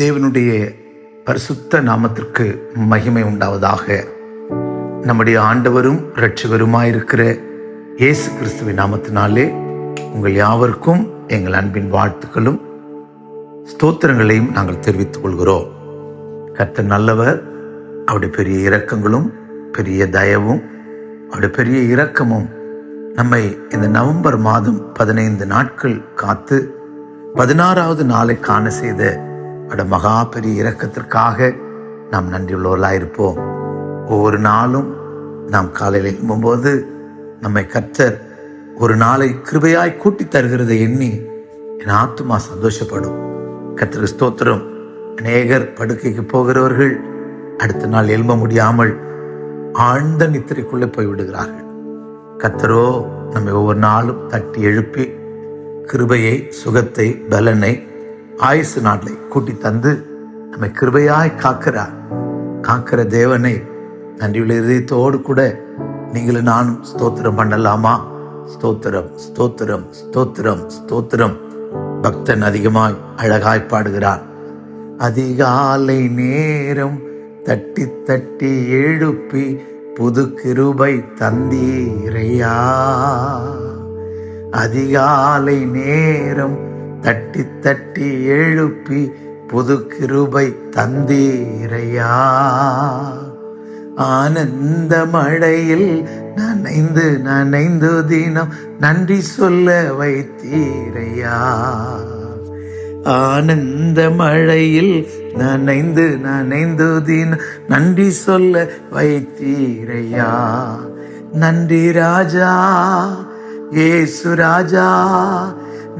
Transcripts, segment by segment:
தேவனுடைய பரிசுத்த நாமத்திற்கு மகிமை உண்டாவதாக. நம்முடைய ஆண்டவரும் இரட்சகருமாயிருக்கிற இயேசு கிறிஸ்துவின் நாமத்தினாலே உங்கள் யாவருக்கும் எங்கள் அன்பின் வாழ்த்துக்களும் ஸ்தோத்திரங்களையும் நாங்கள் தெரிவித்துக் கொள்கிறோம். கர்த்தர் நல்லவர். அவருடைய பெரிய இரக்கங்களும் பெரிய தயவும் அவருடைய பெரிய இரக்கமும் நம்மை இந்த நவம்பர் மாதம் 15 நாட்கள் காத்து 16வது நாளை காண செய்த மகா பெரிய இரக்கத்திற்காக நாம் நன்றியுள்ளவர்களாயிருப்போம். ஒவ்வொரு நாளும் நாம் காலையில் எழும்பும்போது நம்மை கர்த்தர் ஒரு நாளை கிருபையாய் கூட்டி தருகிறதை எண்ணி என் ஆத்துமா சந்தோஷப்படும். கர்த்தருக்கு ஸ்தோத்திரம். அநேகர் படுக்கைக்கு போகிறவர்கள் அடுத்த நாள் எழும்ப முடியாமல் ஆழ்ந்த நித்திரைக்குள்ளே போய்விடுகிறார்கள். கர்த்தரோ நம்மை ஒவ்வொரு நாளும் தட்டி எழுப்பி கிருபையை, சுகத்தை, பலனை, ஆயுசு நாட்களை கூட்டி தந்து நம்மை கிருபையாய் காக்கிற தேவனை நன்றியுள்ள இதயத்தோடு கூட நீங்களும் நானும் ஸ்தோத்திரம் பண்ணலாமா? ஸ்தோத்திரம், ஸ்தோத்திரம், ஸ்தோத்திரம், ஸ்தோத்திரம். பக்தன் அதிகமாய் அழகாய் பாடுகிறான். அதிகாலை நேரம் தட்டி தட்டி எழுப்பி புது கிருபை தந்தீரையா. அதிகாலை நேரம் தட்டி தட்டி எழுப்பி புது கிருபை தந்தீரையா. ஆனந்த மழையில் நனைந்து தினம் நன்றி சொல்ல வைத்தீரையா. ஆனந்த மழையில் நனைந்து தினம் நன்றி சொல்ல வைத்தீரையா. நன்றி ராஜா, ஏசு ராஜா,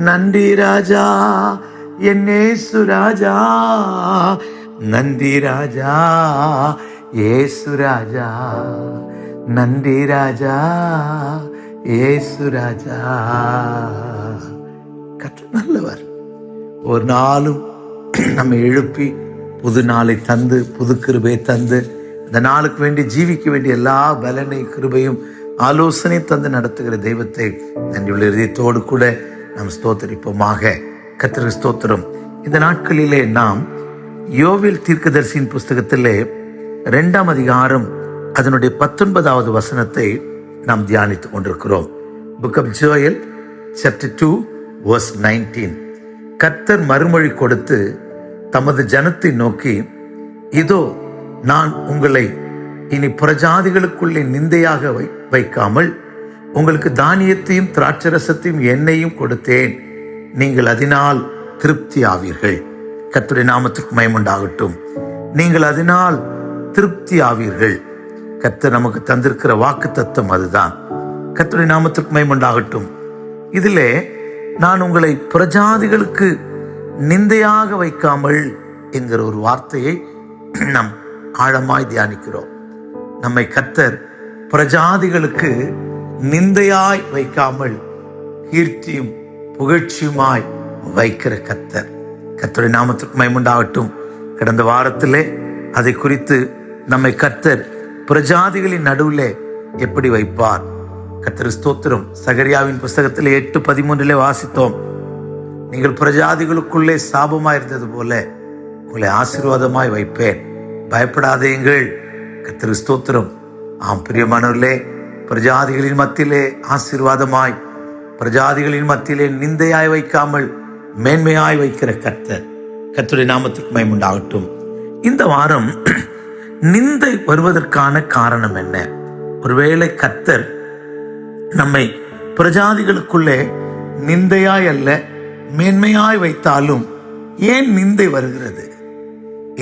நன்றி ராஜா, என்னேசு ராஜா, நன்றி ராஜா, ஏசு ராஜா, நன்றி ராஜா, ஏசு ராஜா. கர்த்தர் நல்லவர். ஒரு நாளும் நம்ம எழுப்பி புது நாளை தந்து புது கிருபையை தந்து இந்த நாளுக்கு வேண்டி ஜீவிக்க வேண்டிய எல்லா பலனை, கிருபையும், ஆலோசனை தந்து நடத்துகிற தெய்வத்தை நன்றியுள்ள இதயத்தோடு கூட நாம் ஸ்தோத்தரிப்போமாக. கர்த்தருக்கு ஸ்தோத்திரம். இந்த நாட்களிலே நாம் யோவேல் தீர்க்கதரிசியின் புஸ்தகத்திலே 2ஆம் அதிகாரம் அதனுடைய 19வது வசனத்தை நாம் தியானித்துக் கொண்டிருக்கிறோம். Book of Joel chapter 2 verse 19. கர்த்தர் மறுமொழி கொடுத்து தமது ஜனத்தை நோக்கி, இதோ நான் உங்களை இனி புறஜாதிகளுக்குள்ளே நிந்தையாக வைக்காமல் உங்களுக்கு தானியத்தையும் திராட்சரசத்தையும் எண்ணெயும் கொடுத்தேன். நீங்கள் அதனால் திருப்தி ஆவீர்கள். கர்த்தருடைய நாமத்திற்கு மகிமை உண்டாகட்டும். நீங்கள் அதனால் திருப்தி ஆவீர்கள். கர்த்தர் நமக்கு தந்திருக்கிற வாக்கு தத்தம் அதுதான். கர்த்தருடைய நாமத்திற்கு மகிமை உண்டாகட்டும். இதிலே நான் உங்களை புறஜாதிகளுக்கு நிந்தையாக வைக்காமல் என்கிற ஒரு வார்த்தையை நாம் ஆழமாய் தியானிக்கிறோம். நம்மை கர்த்தர் புறஜாதிகளுக்கு நிந்தையாய் வைக்காமல் கீர்த்தியும் புகழ்ச்சியுமாய் வைக்கிற கர்த்தர். கர்த்தருடைய நாமத்திற்கு மகிமை உண்டாகட்டும். கடந்த வாரத்திலே அதை குறித்து நம்மை கர்த்தர் புறஜாதிகளின் நடுவிலே எப்படி வைப்பார்? கர்த்தர் ஸ்தோத்திரம். சகரியாவின் புஸ்தகத்திலே 8:13 வாசித்தோம். நீங்கள் புறஜாதிகளுக்குள்ளே சாபமாய் இருந்தது போல உங்களை ஆசீர்வாதமாய் வைப்பேன், பயப்படாதீங்கள். கர்த்தர் ஸ்தோத்திரம். ஆம் பிரியமானவர்களே, பிரஜாதிகளின் மத்தியிலே ஆசீர்வாதமாய், பிரஜாதிகளின் மத்தியிலே நிந்தையாய் வைக்காமல் மேன்மையாய் வைக்கிற கர்த்தர். கர்த்தருடைய நாமத்திற்கு மகிமை உண்டாகட்டும். இந்த வாரம் நிந்தை வருவதற்கான காரணம் என்ன? ஒருவேளை கர்த்தர் நம்மை பிரஜாதிகளுக்குள்ளே நிந்தையாய் அல்ல மேன்மையாய் வைத்தாலும் ஏன் நிந்தை வருகிறது?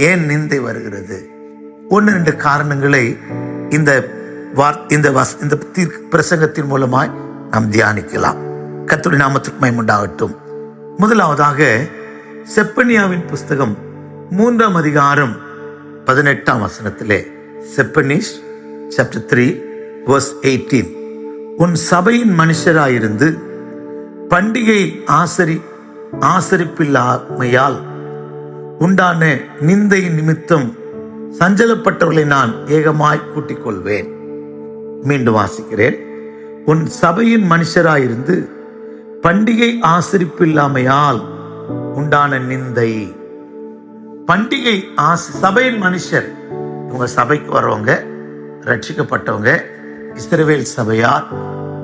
ஏன் நிந்தை வருகிறது? 1-2 காரணங்களை இந்த பிரசங்கத்தின் மூலமாய் நாம் தியானிக்கலாம். கர்த்தருடைய நாமத்திற்கு மகிமை உண்டாகட்டும். முதலாவதாக செப்பனியாவின் புஸ்தகம் 3ஆம் அதிகாரம் 18ஆம் வசனத்திலே, செப்பனிஷ் chapter 3 verse 18. உன் சபையின் மனுஷராயிருந்து பண்டிகை ஆசரிப்பில்லாமையால் உண்டான நிந்தையின் நிமித்தம் சஞ்சலப்பட்டவர்களை நான் ஏகமாய் கூட்டிக் கொள்வேன். மீண்டும் வாசிக்கிறேன். உன் சபையின் மனுஷராயிருந்து பண்டிகை ஆசரிப்பில்லாமையால் உண்டான நிந்தை. பண்டிகை சபையின் மனுஷர், இவங்க சபைக்கு வர்றவங்க, ரட்சிக்கப்பட்டவங்க, இஸ்ரவேல் சபையார்,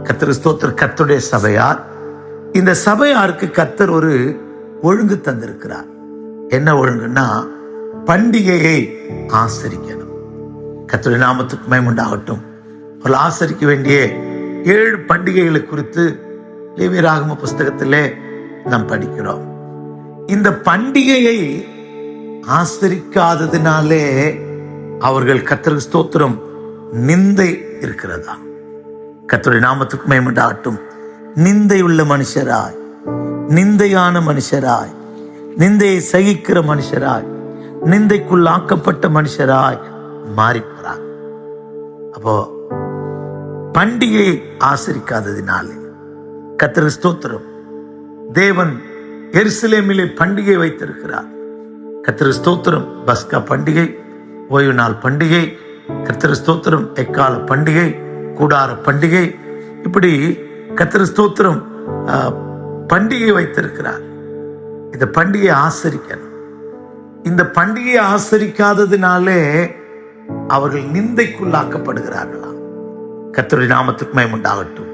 கர்த்தர் ஸ்தோத்திரம், கர்த்தருடைய சபையார். இந்த சபையாருக்கு கர்த்தர் ஒரு ஒழுங்கு தந்திருக்கிறார். என்ன ஒழுங்குன்னா, பண்டிகையை ஆசரிக்கணும். கர்த்தருடைய நாமத்துக்கு மகிமை உண்டாகட்டும். அவர்கள் ஆசரிக்க வேண்டிய 7 பண்டிகைகளை குறித்து லேவியராகம புஸ்தகத்திலே நாம் படிக்கிறோம். இந்த பண்டிகையை ஆசரிக்காததினாலே அவர்கள் கர்த்தருக்கு ஸ்தோத்திரம் நிந்தை இருக்கிறதா? கர்த்தருடைய நாமத்துக்கு மகிமை உண்டாகட்டும். நிந்தையுள்ள மனுஷராய், நிந்தையான மனுஷராய், நிந்தையை சகிக்கிற மனுஷராய், நிந்தைக்குள்ளாக்கப்பட்ட மனுஷராய் மாறி போறாங்க. அப்போ பண்டிகையை ஆசரிக்காததினாலே கர்த்தருக்கு ஸ்தோத்திரம், தேவன் எருசலேமிலே பண்டிகை வைத்திருக்கிறார். கர்த்தருக்கு ஸ்தோத்திரம், பஸ்கா பண்டிகை, ஓய்வு நாள் பண்டிகை, கர்த்தருக்கு ஸ்தோத்திரம், எக்கால பண்டிகை, கூடார பண்டிகை, இப்படி கர்த்தருக்கு ஸ்தோத்திரம் பண்டிகை வைத்திருக்கிறார். இந்த பண்டிகையை ஆசரிக்கணும். இந்த பண்டிகையை ஆசரிக்காததினாலே அவர்கள் நிந்தைக்குள்ளாக்கப்படுகிறார்களா? கர்த்தருடைய நாமத்துக்கு மகிமை உண்டாகட்டும்.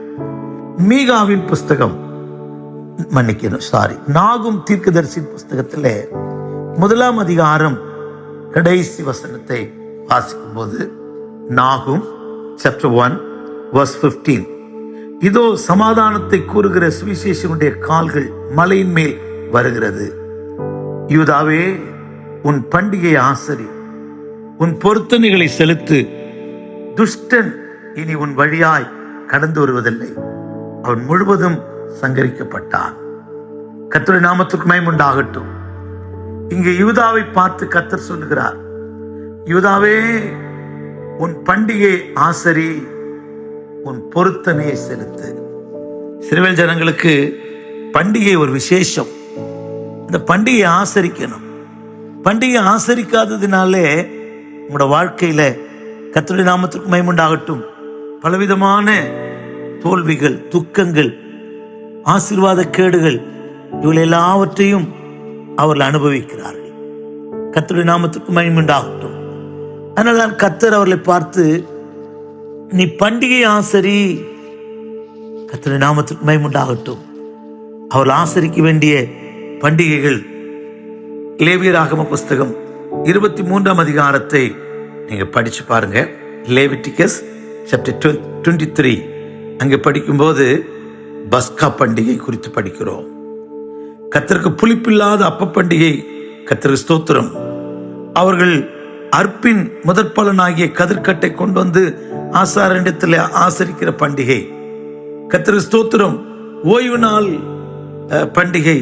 மீகாவின் புஸ்தகம், நாகும் தீர்க்கதரிசியின் புஸ்தகத்திலே 1 அதிகாரம் கடைசி வசனத்தை வாசிக்கும் போது, நாகும் chapter 1 verse 15, இதோ சமாதானத்தை கூறுகிற சுவிசேஷனுடைய கால்கள் மலையின் மேல் வருகிறது. யூதாவே, உன் பண்டிகையை ஆசரி, உன் பொருத்தனைகளை செலுத்து. துஷ்டன் இனி உன் வழியாய் கடந்து வருவதில்லை, அவன் முழுவதும் சங்கரிக்கப்பட்டான். கர்த்தருடைய நாமத்துக்கு மகிமை உண்டாகட்டும். இங்கே யூதாவை பார்த்து கர்த்தர் சொல்லுகிறார், யூதாவே, உன் பண்டிகை ஆசரி, உன் பொருத்தனையை செலுத்து. இஸ்ரவேல் ஜனங்களுக்கு பண்டிகை ஒரு விசேஷம். இந்த பண்டிகையை ஆசரிக்கணும். பண்டிகை ஆசரிக்காததினாலே உங்களோட வாழ்க்கையில கர்த்தருடைய நாமத்திற்கு மகிமை உண்டாகட்டும், பலவிதமான தோல்விகள், துக்கங்கள், ஆசீர்வாத கேடுகள், இவள் எல்லாவற்றையும் அவர்கள் அனுபவிக்கிறார்கள். கர்த்தருடைய நாமத்திற்கு மகிமை உண்டாகட்டும். அதனால்தான் கர்த்தர் அவர்களை பார்த்து, நீ பண்டிகை ஆசரி. கர்த்தருடைய நாமத்திற்கு மகிமை உண்டாகட்டும். அவர்கள் ஆசரிக்க வேண்டிய பண்டிகைகள், லேவியராகம புஸ்தகம் 23 அதிகாரத்தை நீங்க படிச்சு பாருங்க. லேவிட்டிகஸ் chapter 23 அங்கே படிக்கும்போது பஸ்கா பண்டிகை குறித்து படிக்கிறோம். கர்த்தருக்கு புளிப்பில்லாத அப்ப பண்டிகை, கர்த்தருக்கு ஸ்தோத்திரம். அவர்கள் அர்ப்பின் முதற்பலனாகிய கதிர்கட்டை கொண்டு வந்து ஆசாரனிடத்தில் ஆசரிக்கிற பண்டிகை, கர்த்தருக்கு ஸ்தோத்திரம். ஓய்வு நாள் பண்டிகை,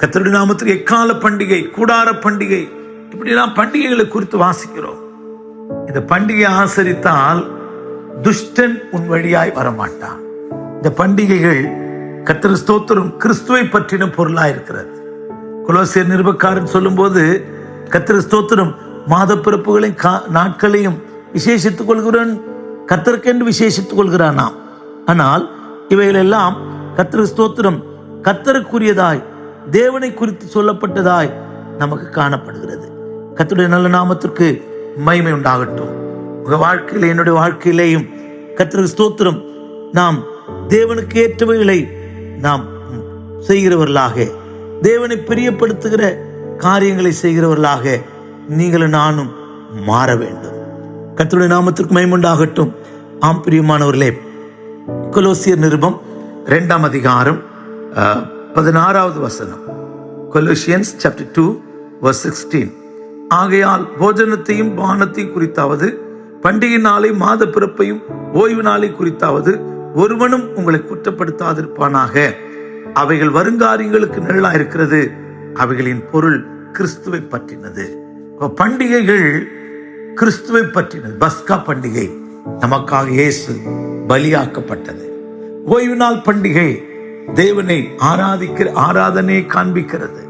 கர்த்தருடைய நாமத்துக்கு எக்கால பண்டிகை, கூடார பண்டிகை, இப்படிலாம் பண்டிகைகளை குறித்து வாசிக்கிறோம். இந்த பண்டிகையை ஆசரித்தால் துஷ்டன் உன் வழியாய் வரமாட்டான். இந்த பண்டிகைகள் கர்த்தருக்கு ஸ்தோத்திரம் கிறிஸ்துவை பற்றின பொருளா இருக்கிறது. கொலோசியர் நிருபக்காரன் சொல்லும் போது, கர்த்தருக்கு ஸ்தோத்திரம் மாத பிறப்புகளையும் நாட்களையும் விசேஷித்துக் கொள்கிறான், கர்த்தருக்கென்று விசேஷித்துக் கொள்கிறானாம். ஆனால் இவைகள் எல்லாம் கர்த்தருக்கு ஸ்தோத்திரம் கர்த்தருக்குரியதாய், தேவனை குறித்து சொல்லப்பட்டதாய் நமக்கு காணப்படுகிறது. கர்த்தருடைய நல்ல நாமத்திற்கு மகிமை உண்டாகட்டும். உங்க வாழ்க்கையில, என்னுடைய வாழ்க்கையிலேயும் கர்த்தருக்கு ஸ்தோத்திரம் நாம் தேவனுக்கு ஏற்றவைகளை நாம் செய்கிறவர்களாக, தேவனை பிரியப்படுத்துகிற காரியங்களை செய்கிறவர்களாக நீங்களும் நானும் மாற வேண்டும். கர்த்தருடைய நாமத்திற்கு மகிமை உண்டாகட்டும். ஆம் பிரியமானவர்களே, கொலோசியர் நிருபம் 2 அதிகாரம் 16 வசனம், கொலோசியன்ஸ் chapter 2 verse 16, ஆகையால் போஜனத்தையும் பானத்தையும் குறித்தாவது, பண்டிகை நாளை மாத பிறப்பையும் ஓய்வு நாளை குறித்தாவது ஒருவனும் உங்களை குற்றப்படுத்தாதிருப்பானாக. அவைகள் வருங்காரியங்களுக்கு நிழலா இருக்கிறது, அவைகளின் பொருள் கிறிஸ்துவை பற்றினது. பண்டிகைகள் கிறிஸ்துவை பற்றினது. பஸ்கா பண்டிகை நமக்காக இயேசு பலியாக்கப்பட்டது. ஓய்வு நாள் பண்டிகை தேவனை ஆராதனை காண்பிக்கிறது.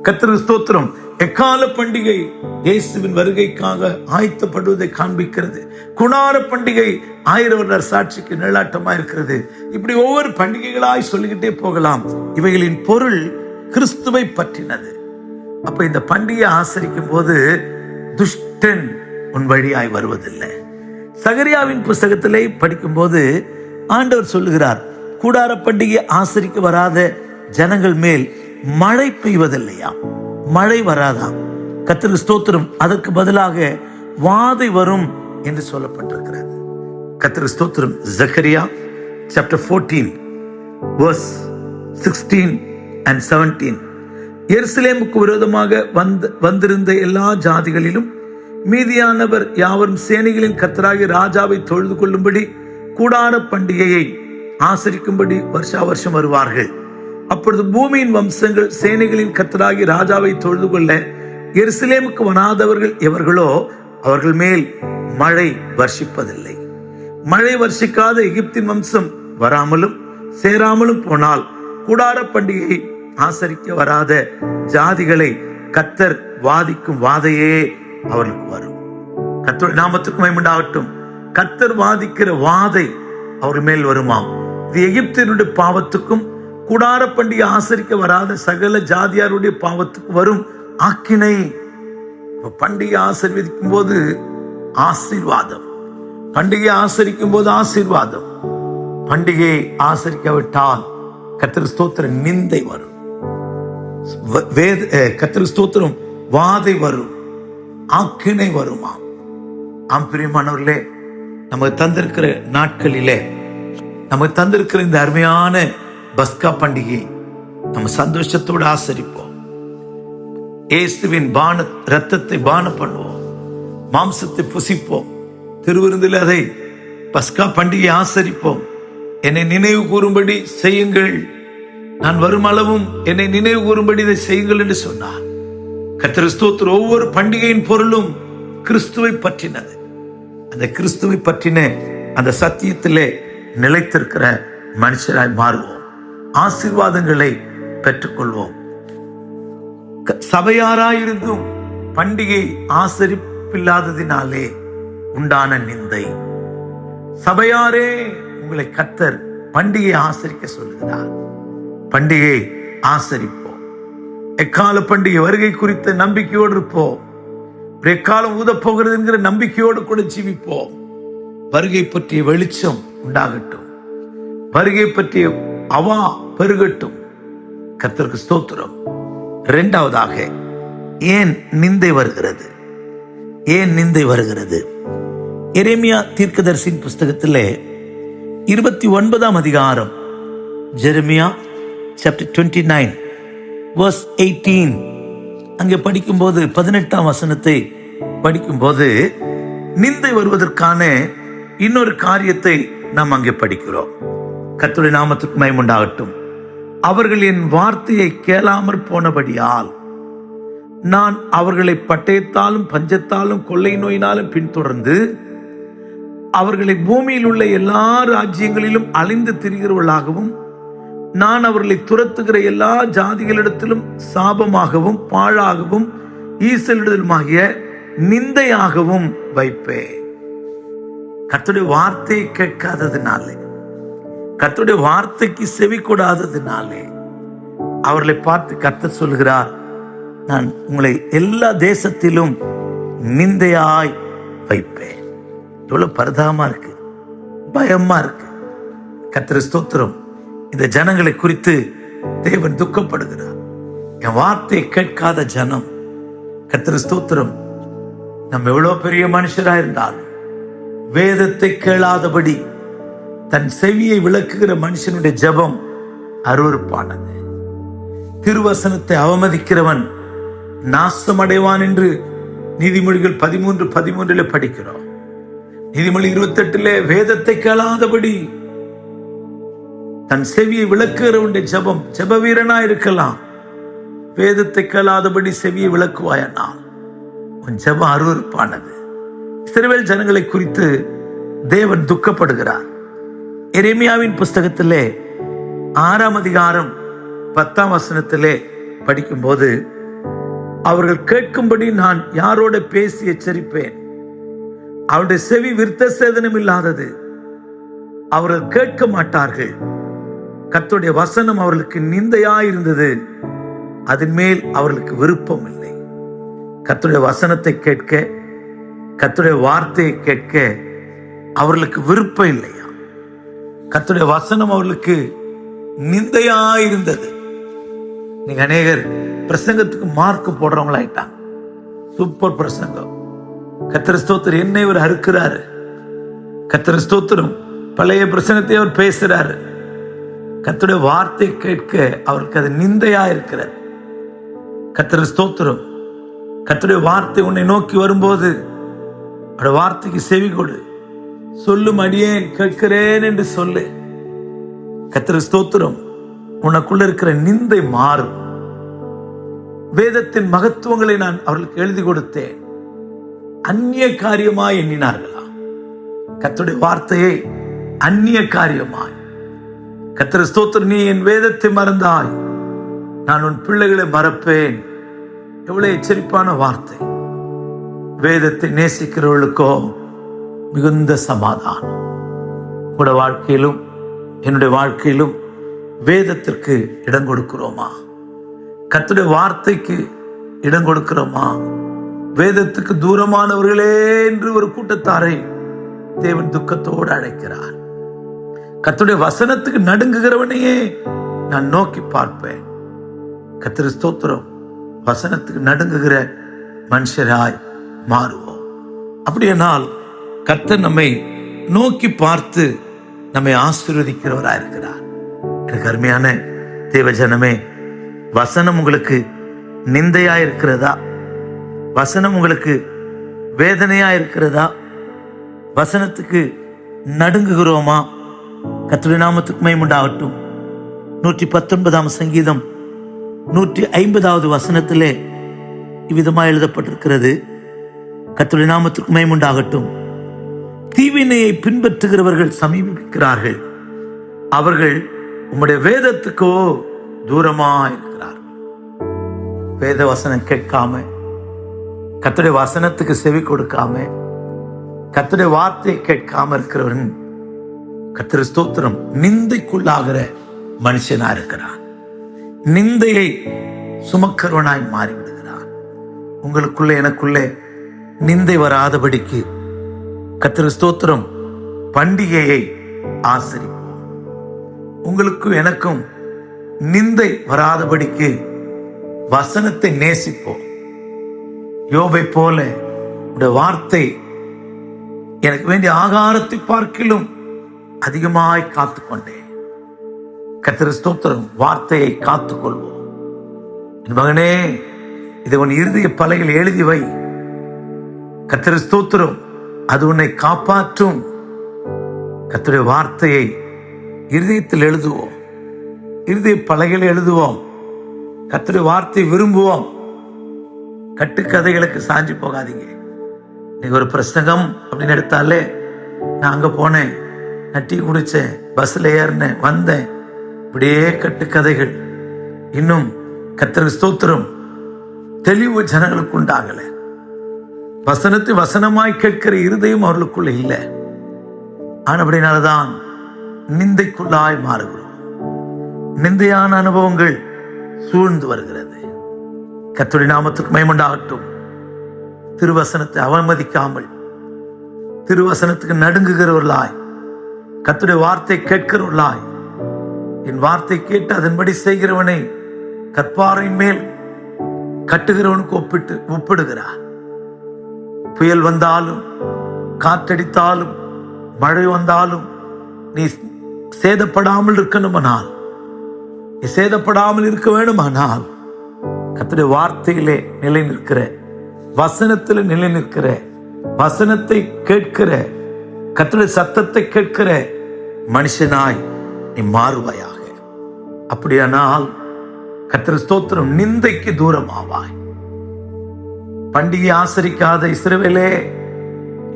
கர்த்தருக்கு ஸ்தோத்திரம். எக்கால பண்டிகை இயேசுவின் வருகைக்காக ஆயத்தப்படுவதை காண்பிக்கிறது. குணார பண்டிகை 1000 வருட சாட்சிக்கு நிழலாட்டமா இருக்கிறது. இப்படி ஒவ்வொரு பண்டிகைகளாய் சொல்லிக்கிட்டே போகலாம். இவைகளின் பொருள் கிறிஸ்துவை பற்றினது. அப்ப இந்த பண்டிகை ஆசரிக்கும் போது துஷ்டன் உன் வழியாய் வருவதில்லை. சகரியாவின் புஸ்தகத்திலே படிக்கும் போது ஆண்டவர் சொல்லுகிறார், கூடார பண்டிகை ஆசரிக்க வராத ஜனங்கள் மேல் மழை பெய்வதில்லையா, மழை வராதாம். கர்த்தருக்கு ஸ்தோத்திரம். அதற்கு பதிலாக வாதை வரும் என்று சொல்லப்பட்டிருக்கிறது. கர்த்தருக்கு ஸ்தோத்திரம். Zakariya chapter 14 verse 16 and 17. எருசலேமுக்கு விரோதமாக வந்திருந்த எல்லா ஜாதிகளிலும் மீதியானவர் யாவரும் சேனைகளின் கர்த்தராகிய ராஜாவை தொழுது கொள்ளும்படி கூடார பண்டிகையை ஆசரிக்கும்படி வருஷா வருஷம் வருவார்கள். அப்பொழுது பூமியின் வம்சங்கள் சேனைகளின் கர்த்தராகிய ராஜாவை தொழுது கொள்ள எருசலேமுக்கு வராதவர்கள் எவர்களோ அவர்கள் மேல் மழை வர்ஷிப்பதில்லை. மழை வர்ஷிக்காத எகிப்தின் வம்சம் வராமலும் சேராமலும் போனால் கூடார பண்டிகை ஆசரிக்க வராத ஜாதிகளை கர்த்தர் வாதிக்கும் வாதையே அவர்களுக்கு வரும். கர்த்தருடைய நாமத்துக்கு மகிமை உண்டாகட்டும். கர்த்தர் வாதிக்கிற வாதை அவர்கள் மேல் வருமாம். இது எகிப்தினுடைய பாவத்துக்கும் கூடார பண்டிகை ஆசரிக்க வராத சகல ஜாதியாருடைய பாவத்துக்கு வரும் ஆக்கினை. பண்டிகை ஆசீர்வதிக்கும் போது ஆசீர்வாதம், பண்டிகை ஆசரிக்கும் போது ஆசீர்வாதம். பண்டிகையை ஆசரிக்காவிட்டால் கர்த்தருக்கு ஸ்தோத்திரம் நிந்தை வரும், கர்த்தருக்கு ஸ்தோத்திரம் வாதை வரும், ஆக்கினை வருமா. ஆம் பிரியமானவர்களே, நமக்கு தந்திருக்கிற நாட்களிலே, நமக்கு தந்திருக்கிற இந்த அருமையான பஸ்கா பண்டிகை நம்ம சந்தோஷத்தோடு ஆசரிப்போம். இயேசுவின் ரத்தத்தை பான பண்ணுவோம், மாம்சத்தை புசிப்போம், திருவிருந்தில் அதை பஸ்கா பண்டிகை ஆசரிப்போம். என்னை நினைவு கூறும்படி செய்யுங்கள், நான் வரும் அளவும் என்னை நினைவு கூறும்படி இதை செய்யுங்கள் என்று சொன்னார். கர்த்தருக்கு ஸ்தோத்திரம். ஒவ்வொரு பண்டிகையின் பொருளும் கிறிஸ்துவை பற்றினது. அந்த கிறிஸ்துவை பற்றின அந்த சத்தியத்திலே நிலைத்திருக்கிற மனுஷராய் மாறுவோம், ஆசீர்வாதங்களை பெற்றுக்கொள்வோம். சபையாராயிருந்தும் பண்டிகை ஆசரிப்பில்லாததினாலே உண்டான நிந்தை. சபையாரே, உங்களை கர்த்தர் பண்டிகை ஆசரிக்க சொல்லுகிறார். பண்டிகை ஆசரிப்போம். எக்கால பண்டிகை வருகை குறித்த நம்பிக்கையோடு இருப்போம். எக்காலம் ஊத போகிறது என்கிற நம்பிக்கையோடு கூட ஜீவிப்போம். வருகை பற்றிய வெளிச்சம் உண்டாகட்டும், வருகை பற்றிய அவா பெருகட்டும். கர்த்தருக்கு ஸ்தோத்திரம். இரண்டாவதாக, ஏன் நிந்தை வருகிறது? ஏன் நிந்தை வருகிறது? எரேமியா தீர்க்கதரிசியின் புஸ்தகத்திலே 29ஆம் அதிகாரம், ஜெரமியா chapter 29 verse 18, அங்கே படிக்கும்போது 18ஆம் வசனத்தை படிக்கும்போது நிந்தை வருவதற்கான இன்னொரு காரியத்தை நாம் அங்கே படிக்கிறோம். கர்த்தருடைய நாமத்துக்கு மகிமை உண்டாகட்டும். அவர்கள் என் வார்த்தையை கேளாமற் போனபடியால் நான் அவர்களை பட்டயத்தாலும் பஞ்சத்தாலும் கொள்ளை நோயினாலும் பின்தொடர்ந்து அவர்களை பூமியில் உள்ள எல்லா ராஜ்யங்களிலும் அழிந்து திரிகிறவர்களாகவும் நான் அவர்களை துரத்துகிற எல்லா ஜாதிகளிடத்திலும் சாபமாகவும் பாழாகவும் ஈசலிடலுமாகிய நிந்தையாகவும் வைப்பேன். கர்த்தருடைய வார்த்தையை கேட்காததினாலே, கர்த்தருடைய வார்த்தைக்கு செவி கொடாததினாலே அவர்களை பார்த்து கர்த்தர் சொல்கிறார், நான் உங்களை எல்லா தேசத்திலும் நிந்தையாய் வைப்பேன். எவ்வளவு பரிதாபமா இருக்கு, பயமா இருக்கு. கர்த்தருக்கு ஸ்தோத்திரம். இந்த ஜனங்களை குறித்து தேவன் துக்கப்படுகிறார். என் வார்த்தையை கேட்காத ஜனம். கர்த்தருக்கு ஸ்தோத்திரம். நம்ம எவ்வளவு பெரிய மனுஷரா இருந்தாலும் வேதத்தை கேளாதபடி தன் செவியை விளக்குகிற மனுஷனுடைய ஜெபம் அருவருப்பானது. திருவசனத்தை அவமதிக்கிறவன் நாசமடைவான் என்று நீதிமொழிகள் 13:13 படிக்கிறோம். நீதிமொழி 28 வேதத்தை கேளாதபடி தன் செவியை விளக்குகிறவனுடைய ஜெபம், ஜெப வீரனா இருக்கலாம், வேதத்தை கேளாதபடி செவியை விளக்குவாயனா உன் ஜெபம் அருவருப்பானது. இஸ்ரவேல் ஜனங்களை குறித்து தேவன் துக்கப்படுகிறார். எரேமியாவின் புஸ்தகத்திலே 6ஆம் அதிகாரம் 10ஆம் வசனத்திலே படிக்கும்போது, அவர்கள் கேட்கும்படி நான் யாரோட பேசி எச்சரிப்பேன், அவருடைய செவி விருத்த சேதனம் இல்லாதது, அவர்கள் கேட்க மாட்டார்கள். கர்த்தருடைய வசனம் அவர்களுக்கு நிந்தையாயிருந்தது, அதன் மேல் அவர்களுக்கு விருப்பம் இல்லை. கர்த்தருடைய வசனத்தை கேட்க, கர்த்தருடைய வார்த்தையை கேட்க அவர்களுக்கு விருப்பம் இல்லையா? கர்த்தருடைய வசனம் அவர்களுக்கு நிந்தையாயிருந்தது. நீங்க அநேகர் பிரசங்கத்துக்கு மார்க் போடுறவங்களாயிட்டாங்க. சூப்பர் பிரசங்கம், கர்த்தர் ஸ்தோத்திரம், என்னை இவர் அறுக்கிறாரு, கர்த்தர் ஸ்தோத்திரம், பழைய பிரசங்கத்தை அவர் பேசுறாரு. கர்த்தருடைய வார்த்தை கேட்க அவருக்கு அது நிந்தையா இருக்கிறது. கர்த்தர் ஸ்தோத்திரம், கர்த்தருடைய வார்த்தை உன்னை நோக்கி வரும்போது அவருடைய வார்த்தைக்கு செவி கொடு. சொல்லும் அடியேன் கேட்கிறேன் என்று சொல்லு. கர்த்தர் ஸ்தோத்திரம், உனக்குள்ள இருக்கிற நிந்தை மாறும். வேதத்தின் மகத்துவங்களை நான் அவர்களுக்கு எழுதி கொடுத்தேன், அந்நிய காரியமாய் எண்ணினார்களா? கர்த்தருடைய வார்த்தையை அந்நிய காரியமாய். கர்த்தர் ஸ்தோத்திரம், நீ என் வேதத்தை மறந்தாய், நான் உன் பிள்ளைகளை மறப்பேன். எவ்வளவு எச்சரிப்பான வார்த்தை. வேதத்தை நேசிக்கிறவர்களுக்கோ மிகுந்த சமாதானம். கூட வாழ்க்கையிலும் என்னுடைய வாழ்க்கையிலும் வேதத்திற்கு இடம் கொடுக்கிறோமா? கர்த்தருடைய வார்த்தைக்கு இடம் கொடுக்கிறோமா? வேதத்துக்கு தூரமானவர்களே என்று ஒரு கூட்டத்தாரை தேவன் துக்கத்தோடு அழைக்கிறார். கர்த்தருடைய வசனத்துக்கு நடுங்குகிறவனையே நான் நோக்கி பார்ப்பேன். கர்த்தர் ஸ்தோத்திரம், வசனத்துக்கு நடுங்குகிற மனுஷராய் மாறுவோம். அப்படியானால் கர்த்தர் நம்மை நோக்கி பார்த்து நம்மை ஆசீர்வதிக்கிறவராய் இருக்கிறார். எனக்கு அருமையான தேவஜனமே, வசனம் உங்களுக்கு நிந்தையா இருக்கிறதா? வசனம் உங்களுக்கு வேதனையா இருக்கிறதா? வசனத்துக்கு நடுங்குகிறோமா? கர்த்தருடைய நாமத்துக்கு மகிமை உண்டாகட்டும். 119 சங்கீதம் 150 வசனத்திலே இவ்விதமாக எழுதப்பட்டிருக்கிறது. கர்த்தருடைய நாமத்துக்கு மகிமை உண்டாகட்டும். தீவினையை பின்பற்றுகிறவர்கள் சமீபிக்கிறார்கள், அவர்கள் உம்முடைய வேதத்துக்கோ தூரமா இருக்கிறார்கள். வேத வசனம் கேட்காம, கர்த்தருடைய வசனத்துக்கு செவி கொடுக்காம, கர்த்தருடைய வார்த்தையை கேட்காம இருக்கிறவன் கர்த்தர் ஸ்தோத்திரம் நிந்தைக்குள்ளாகிற மனுஷனா இருக்கிறான். நிந்தையை சுமக்கிறவனாய் மாறிவிடுகிறான். உங்களுக்குள்ளே எனக்குள்ளே நிந்தை வராதபடிக்கு கர்த்தர் ஸ்தோத்திரம் பண்டிகையை ஆசரிப்போம். உங்களுக்கும் எனக்கும் நிந்தை வராதபடிக்கு வசனத்தை நேசிப்போம். யோபை போல உடைய வார்த்தை எனக்கு வேண்டிய ஆகாரத்தை பார்க்கிலும் அதிகமாய் காத்துக்கொண்டேன். கர்த்தர் ஸ்தோத்திரம், வார்த்தையை காத்துக்கொள்வோம். என் மகனே, இதை உன் இருதய பலகையில் எழுதி வை. கர்த்தர் ஸ்தோத்திரம், அது உன்னை காப்பாற்றும். கர்த்தருடைய வார்த்தையை இருதயத்தில் எழுதுவோம், இருதய பலகையில் எழுதுவோம். கர்த்தருடைய வார்த்தை விரும்புவோம். கட்டுக்கதைகளுக்கு சாஞ்சி போகாதீங்க. நீங்க ஒரு பிரசங்கம் அப்படின்னு எடுத்தாலே, நான் அங்க போனேன், நான் டீ குடிச்சேன், பஸ்ல ஏறினேன், வந்தேன், இப்படியே கட்டுக்கதைகள். இன்னும் கர்த்தர் ஸ்தோத்திரம் தெளிவு ஜனங்களுக்கு உண்டாகல. வசனத்தை வசனமாய் கேட்கிற இருதயம் அவர்களுக்குள்ள இல்லை. ஆனபடினால்தான் நிந்தைக்குள்ளாய் மாறுகிறோம். நிந்தையான அனுபவங்கள் சூழ்ந்து வருகிறது. கர்த்தருடைய நாமத்துக்கு மகிமை உண்டாகட்டும். திருவசனத்தை அவமதிக்காமல், திருவசனத்துக்கு நடுங்குகிறவர்களாய், கர்த்தருடைய வார்த்தை கேட்கிறவர்களாய், என் வார்த்தை கேட்டு அதன்படி செய்கிறவனை கற்பாறையின் மேல் கட்டுகிறவனுக்கு ஒப்பிடுகிறார். புயல் வந்தாலும், காற்றடித்தாலும், மழை வந்தாலும் நீ சேதப்படாமல் இருக்கணுமானால், நீ சேதப்படாமல் இருக்க வேண்டுமானால் கர்த்தருடைய வார்த்தையிலே நிலை நிற்கிற, வசனத்தில் நிலை நிற்கிற, வசனத்தை கேட்கிற, கர்த்தருடைய சத்தத்தை கேட்கிற மனுஷனாய் நீ மாறுவாயாக. அப்படியானால் கர்த்தர் ஸ்தோத்திரம் நிந்தைக்கு தூரமாவாய். பண்டிகை ஆசரிக்காத இஸ்ரவேலே,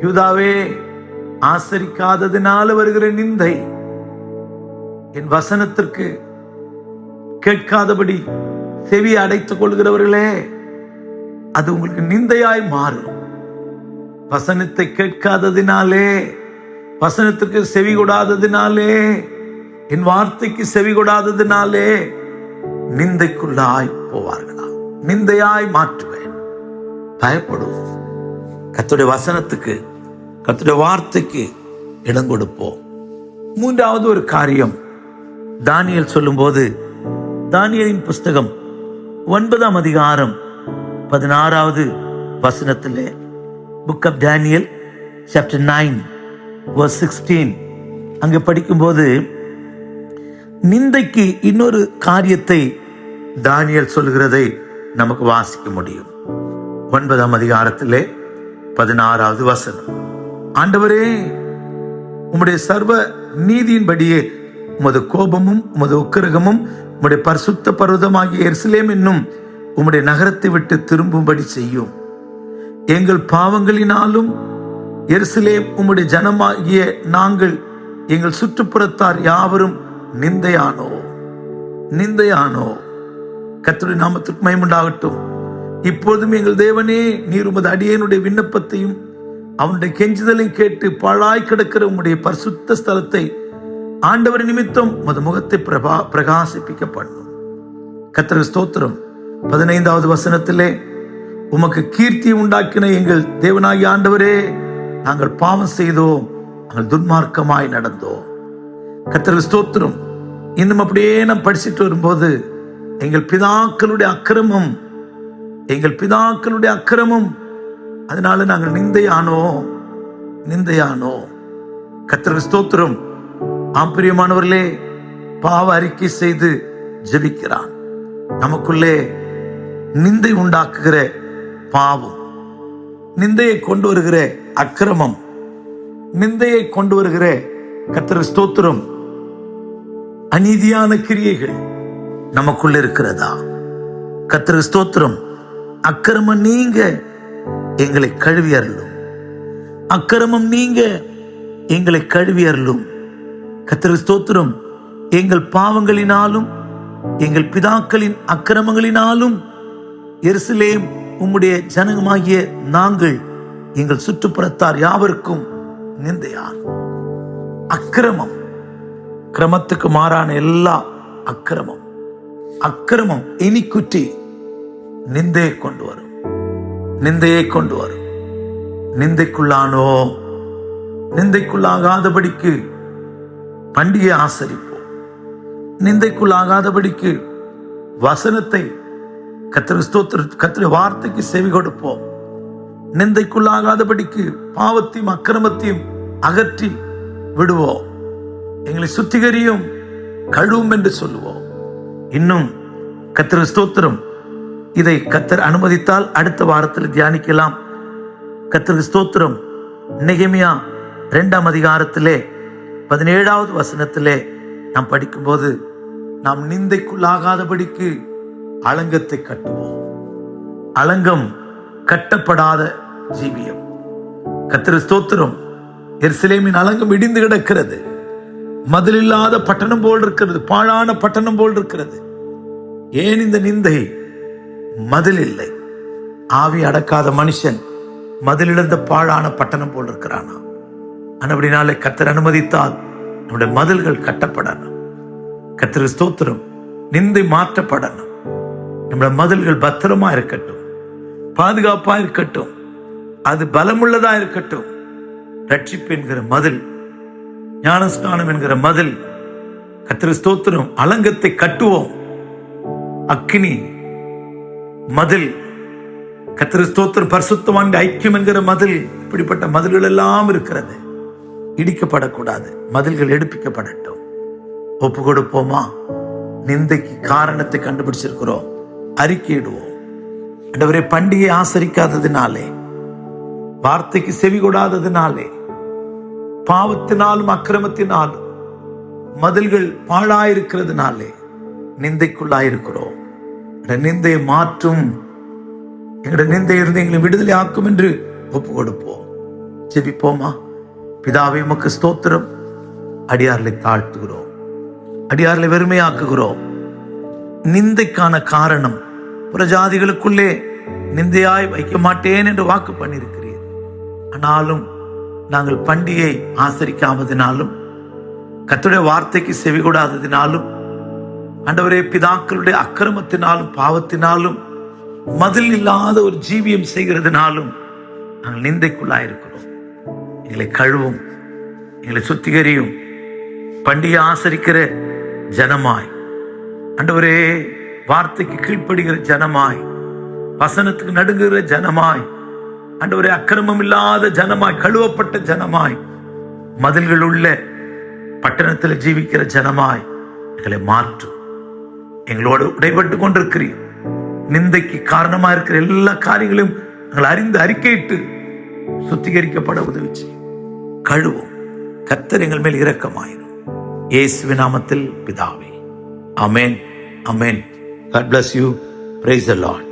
யூதாவே, ஆசரிக்காததினால வருகிற நிந்தை, என் வசனத்திற்கு கேட்காதபடி செவி அடைத்துக் கொள்கிறவர்களே, அது உங்களுக்கு நிந்தையாய் மாறும். வசனத்தை கேட்காததினாலே, வசனத்துக்கு செவி கொடாததினாலே, என் வார்த்தைக்கு செவி கொடாததினாலே நிந்தைக்குள்ளாய் போவார்களா? நிந்தையாய் மாற்றுவேன். பயப்படுவோம். கர்த்தருடைய வசனத்துக்கு, கர்த்தருடைய வார்த்தைக்கு இடம் கொடுப்போம். மூன்றாவது ஒரு காரியம் தானியேல் சொல்லும்போது, தானியேலின் புஸ்தகம் 9ஆம் அதிகாரம் 16வது வசனத்திலே, புக் ஆஃப் தானியேல் சாப்டர் 9 verse 16 அங்கே படிக்கும்போது நிந்தைக்கு இன்னொரு காரியத்தை தானியேல் சொல்கிறதை நமக்கு வாசிக்க முடியும். 9ஆம் அதிகாரத்திலே 16வது வசனம், ஆண்டவரே, உம்முடைய சர்வ நீதியின்படியே உமது கோபமும் உமது உக்கிரகமும் உம்முடைய பரிசுத்த பர்வதமாகிய எருசலேம் என்னும் உம்முடைய நகரத்தை விட்டு திரும்பும்படி செய்யும். எங்கள் பாவங்களினாலும் எருசலேம் உம்முடைய ஜனமாகிய நாங்கள் எங்கள் சுற்றுப்புறத்தார் யாவரும் நிந்தையானோ. கர்த்தருடைய நாமத்திற்கு மகிமை உண்டாகட்டும். இப்போதும் எங்கள் தேவனே, நீர் உமது அடியேனுடைய விண்ணப்பத்தையும் அவனுடைய கெஞ்சுதலை கேட்டு பாழாய் கிடக்கிற உம்முடைய பரிசுத்த ஸ்தலத்தை ஆண்டவர் நிமித்தம் உமது முகத்தை பிரகாசிப்பிக்க பண்ணும். கர்த்தருக்கு ஸ்தோத்திரம். 15வது வசனத்திலே, உமக்கு கீர்த்தி உண்டாக்கின எங்கள் தேவனாகிய ஆண்டவரே, நாங்கள் பாவம் செய்தோம், நாங்கள் துன்மார்க்கமாய் நடந்தோம். கர்த்தருக்கு ஸ்தோத்திரம். இன்னும் அப்படியே நாம் படிச்சுட்டு வரும்போது, எங்கள் பிதாக்களுடைய அக்கிரமம் அதனால நாங்கள் நிந்தையானோ. கர்த்தருக்கு ஸ்தோத்திரம். ஆம்பிரியமானவர்களே, பாவ அறிக்கை செய்து ஜெபிக்கிறான். நமக்குள்ளே நிந்தை உண்டாக்குகிற பாவம், நிந்தையை கொண்டு வருகிற அக்கிரமம், நிந்தையை கொண்டு வருகிற கர்த்தருக்கு ஸ்தோத்திரம் அநீதியான கிரியைகள் நமக்குள்ள இருக்கிறதா? கர்த்தருக்கு ஸ்தோத்திரம். அக்கிரமம் நீங்க எங்களை கழுவி அருளும். அக்கிரமம் நீங்க எங்களை கழுவி அருளும். கர்த்தருக்கு ஸ்தோத்திரம். எங்கள் பாவங்களினாலும் எங்கள் பிதாக்களின் அக்கிரமங்களினாலும் எருசலேம் உம்முடைய ஜனமாகிய நாங்கள் எங்கள் சுற்றுப்புறத்தார் யாவருக்கும் நிந்தையான். அக்கிரமம், கிரமத்துக்கு மாறான எல்லா அக்கிரமம் இனிக்குட்டி நிந்தையை கொண்டு வரும். நிந்தைக்குள்ளாகாதபடிக்கு பண்டிகை ஆசரிப்போம். நிந்தைக்குள்ளாகாதபடிக்கு வசனத்தை கர்த்தருடைய வார்த்தைக்கு செவி கொடுப்போம். நிந்தைக்குள்ளாகாதபடிக்கு பாவத்தையும் அக்கிரமத்தையும் அகற்றி விடுவோம். எங்களை சுத்திகரியும், கழுவும் என்று சொல்லுவோம். இன்னும் கர்த்தருக்கு ஸ்தோத்திரம். இதை கர்த்தர் அனுமதித்தால் அடுத்த வாரத்தில் தியானிக்கலாம். கர்த்தருக்கு ஸ்தோத்திரம். நெகேமியா 2ஆம் அதிகாரத்திலே 17வது வசனத்திலே நாம் படிக்கும்போது, நாம் நிந்தைக்குள்ளாகாதபடிக்கு அலங்கத்தை கட்டுவோம். அலங்கம் கட்டப்படாத ஜீவியம். கர்த்தருக்கு ஸ்தோத்திரம். எருசலேமின் அலங்கம் இடிந்து கிடக்கிறது. மதில் இல்லாத பட்டணம் போல் இருக்கிறது, பாழான பட்டணம் போல் இருக்கிறது. ஏன் இந்த நிந்தை? மதில் இல்லை. ஆவி அடக்காத மனுஷன் மதில் இழந்த பாழான பட்டணம் போல் இருக்கிறானா? அப்படினாலே கர்த்தர் அனுமதித்தால் நம்முடைய மதில்கள் கட்டப்படணும். கர்த்தருக்கு ஸ்தோத்திரம். நிந்தை மாற்றப்படணும். நம்முடைய மதில்கள் பத்திரமா இருக்கட்டும், பாதுகாப்பா இருக்கட்டும், அது பலமுள்ளதா இருக்கட்டும். ரட்சிப்பு என்கிற மதில், ஞானஸ்நானம் என்கிற மதில். கர்த்தருக்கு ஸ்தோத்திரம். அலங்கத்தை கட்டுவோம். அக்கினி மதில். கர்த்தருக்கு ஸ்தோத்திரம். பரிசுத்தவான் ஐக்கியம் என்கிற மதில். இப்படிப்பட்ட மதில்கள் எல்லாம் இருக்கிறது. இடிக்கப்படக்கூடாது. மதில்கள் எடுப்பிக்கப்படட்டும். ஒப்பு கொடுப்போமா? நிந்தைக்கு காரணத்தை கண்டுபிடிச்சிருக்கிறோம். அறிக்கையிடுவோம். ஆண்டவரே, பண்டிகை ஆசரிக்காததினாலே, வார்த்தைக்கு செவி கொடாததினாலே, பாவத்தினாலும் அக்கிரமத்தினாலும் மதில்கள் பாழாயிருக்கிறதுனாலே நிந்தைக்குள்ளாயிருக்கிறோம். நிந்தையை மாற்றும், எங்களுடைய நிந்தையிலிருந்து எங்களை விடுதலை ஆக்கும் என்று ஒப்பு கொடுப்போம். ஜெபிப்போமா? பிதாவே, உமக்கு ஸ்தோத்திரம். அடியார்களை தாழ்த்துகிறோம், அடியார்களை வெறுமையாக்குகிறோம். நிந்தைக்கான காரணம், புறஜாதிகளுக்குள்ளே நிந்தையாய் வைக்க மாட்டேன் என்று வாக்கு பண்ணியிருக்கிறீர். ஆனாலும் நாங்கள் பண்டிகை ஆசரிக்காததினாலும், கர்த்தருடைய வார்த்தைக்கு செவி கொடாததினாலும், ஆண்டவரே, பிதாக்களுடைய அக்கிரமத்தினாலும் பாவத்தினாலும் மதில் இல்லாத ஒரு ஜீவியம் செய்கிறதுனாலும் நாங்கள் நிந்தைக்குள்ளாயிருக்கிறோம். எங்களை கழுவும், எங்களை சுத்திகரியும். பண்டிகை ஆசரிக்கிற ஜனமாய், ஆண்டவரே, வார்த்தைக்கு கீழ்ப்படுகிற ஜனமாய், வசனத்துக்கு நடுங்குகிற ஜனமாய், ஆண்டவரே, அக்கிரமம் இல்லாத ஜனமாய், கழுவப்பட்ட ஜனமாய், மதில்கள் உள்ள பட்டணத்தில் ஜீவிக்கிற ஜனமாய் எங்களை மாற்றும். எங்களோடு உடைபட்டு கொண்டிருக்கிறீர். நிந்தைக்கு காரணமா இருக்கிற எல்லா காரியங்களையும் நாங்கள் அறிந்து அறிக்கையிட்டு சுத்திகரிக்கப்பட உதவி செய்யும். கழுவும். கர்த்தர் எங்கள் மேல் இரக்கமாயிரும். இயேசுவின் நாமத்தில் பிதாவே, ஆமென், ஆமென். God bless you. Praise the Lord.